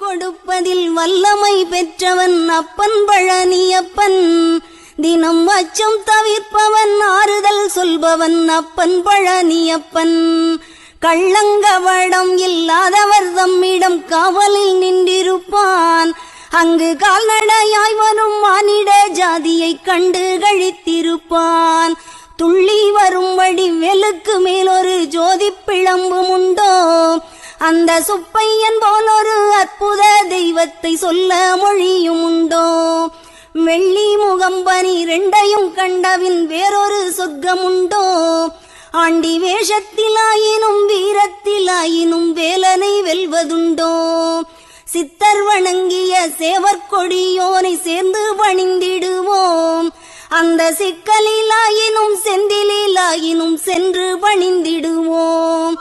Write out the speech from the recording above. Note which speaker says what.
Speaker 1: கொடுப்பதில் வல்லமை பெற்றவன் அப்பன் பழனியப்பன். தினம் அச்சம் தவிர்ப்பவன் ஆறுதல் சொல்பவன் அப்பன் பழனியப்பன். கள்ளங்கவடம் இல்லாதவர் தம்மிடம் காவலில் நின்றிருப்பான். அங்கு கால்நடையாய் வரும் மானிட ஜாதியை கண்டு கழித்திருப்பான். துள்ளி வரும்படி வெளுக்கு மேலொரு ஜோதி பிழம்பும் உண்டோ, அந்த சுப்பையன் போலொரு அற்புத தெய்வத்தை சொல்ல மொழியும் உண்டோ. வெள்ளி முகம்பனி ரெண்டையும் கண்டவின் வேறொரு சொர்க்கம் உண்டோ. ஆண்டி வேஷத்திலாயினும் வீரத்திலாயினும் வேலனை வெல்வதுண்டோ. சித்தர் வணங்கிய சேவற்கொடியோனை சேர்ந்து பணிந்திடுவோம். அந்த சிக்கலிலாயினும் செந்திலாயினும் சென்று பணிந்திடுவோம்.